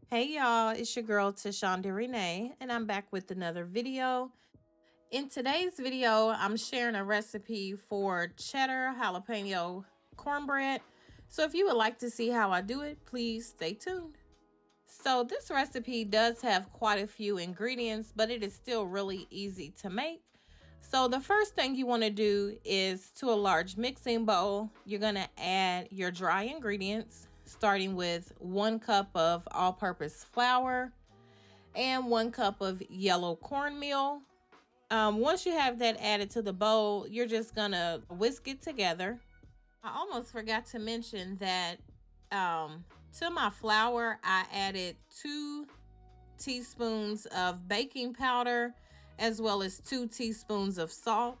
Hey y'all, it's your girl Tashondarenae, and I'm back with another video. In today's video, I'm sharing a recipe for cheddar jalapeno cornbread. So if you would like to see how I do it, please stay tuned. So this recipe does have quite a few ingredients, but it is still really easy to make. So the first thing you want to do is, to a large mixing bowl, you're going to add your dry ingredients, starting with 1 cup of all-purpose flour and 1 cup of yellow cornmeal. Once you have that added to the bowl, you're just going to whisk it together. I almost forgot to mention that to my flour, I added 2 teaspoons of baking powder as well as 2 teaspoons of salt.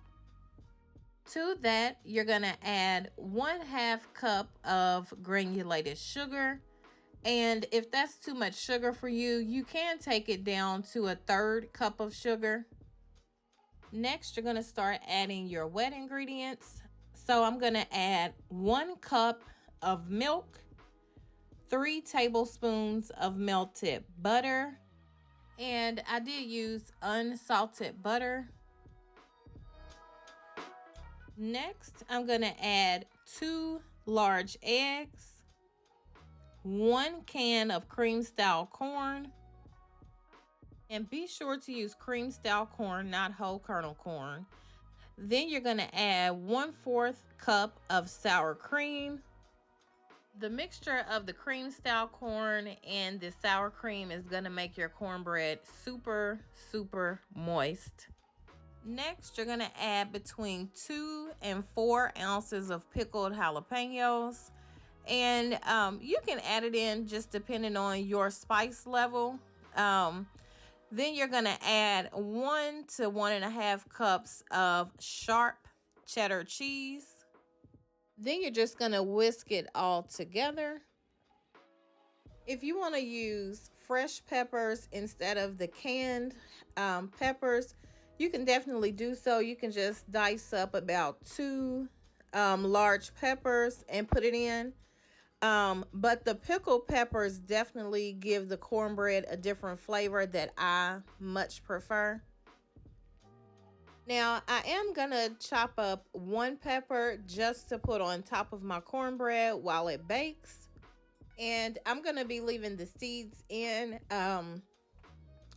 To that, you're going to add 1/2 cup of granulated sugar. And if that's too much sugar for you, you can take it down to 1/3 cup of sugar. Next, you're going to start adding your wet ingredients. So I'm going to add 1 cup of milk, 3 tablespoons of melted butter, and I did use unsalted butter. Next, I'm going to add 2 large eggs, 1 can of cream style corn, and be sure to use cream style corn, not whole kernel corn. Then you're going to add 1/4 cup of sour cream. The mixture of the cream style corn and the sour cream is going to make your cornbread super moist. Next, you're going to add between 2 and 4 ounces of pickled jalapeños. And you can add it in just depending on your spice level. Then you're going to add 1 to 1.5 cups of sharp cheddar cheese. Then you're just going to whisk it all together. If you want to use fresh peppers instead of the canned peppers, you can definitely do so. You can just dice up about 2 large peppers and put it in. But the pickled peppers definitely give the cornbread a different flavor that I much prefer. Now, I am going to chop up 1 pepper just to put on top of my cornbread while it bakes. And I'm going to be leaving the seeds in.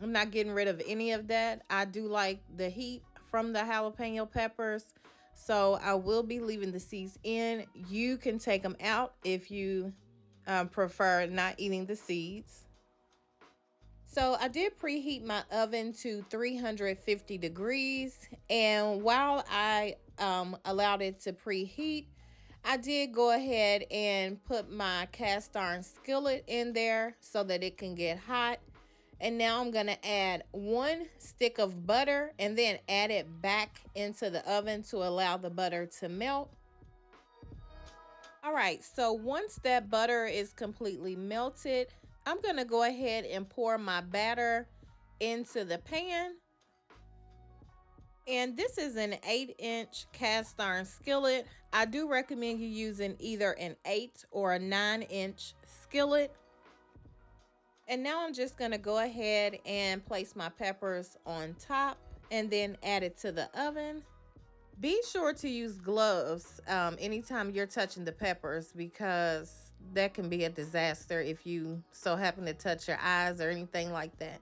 I'm not getting rid of any of that. I do like the heat from the jalapeno peppers, so I will be leaving the seeds in. You can take them out if you prefer not eating the seeds. So I did preheat my oven to 350 degrees, and while I allowed it to preheat, I did go ahead and put my cast iron skillet in there so that it can get hot. And now I'm going to add 1 stick of butter and then add it back into the oven to allow the butter to melt. All right, so once that butter is completely melted, I'm going to go ahead and pour my batter into the pan. And this is an 8-inch cast iron skillet. I do recommend you using either an 8 or a 9-inch skillet. And now I'm just going to go ahead and place my peppers on top and then add it to the oven. Be sure to use gloves anytime you're touching the peppers, because that can be a disaster if you so happen to touch your eyes or anything like that.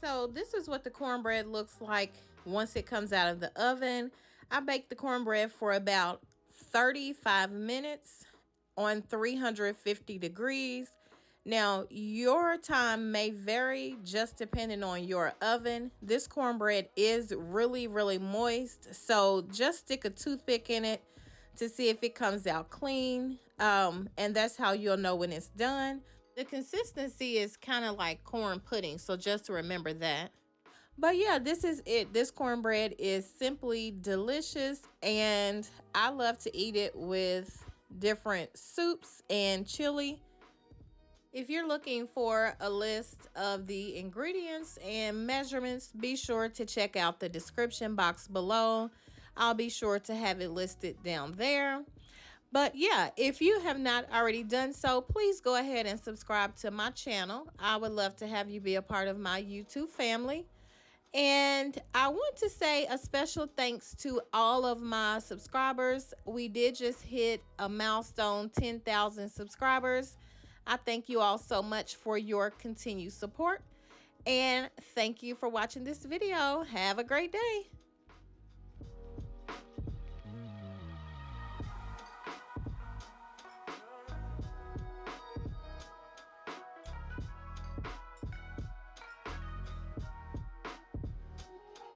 So this is what the cornbread looks like once it comes out of the oven. I baked the cornbread for about 35 minutes on 350 degrees. Now, your time may vary just depending on your oven. This cornbread is really moist, so just stick a toothpick in it to see if it comes out clean, and that's how you'll know when it's done. The consistency is kind of like corn pudding, so just remember that. But yeah, this is it. This cornbread is simply delicious, and I love to eat it with different soups and chili. If you're looking for a list of the ingredients and measurements, be sure to check out the description box below. I'll be sure to have it listed down there. But yeah, if you have not already done so, please go ahead and subscribe to my channel. I would love to have you be a part of my YouTube family. And I want to say a special thanks to all of my subscribers. We did just hit a milestone 10,000 subscribers. I thank you all so much for your continued support. And thank you for watching this video. Have a great day.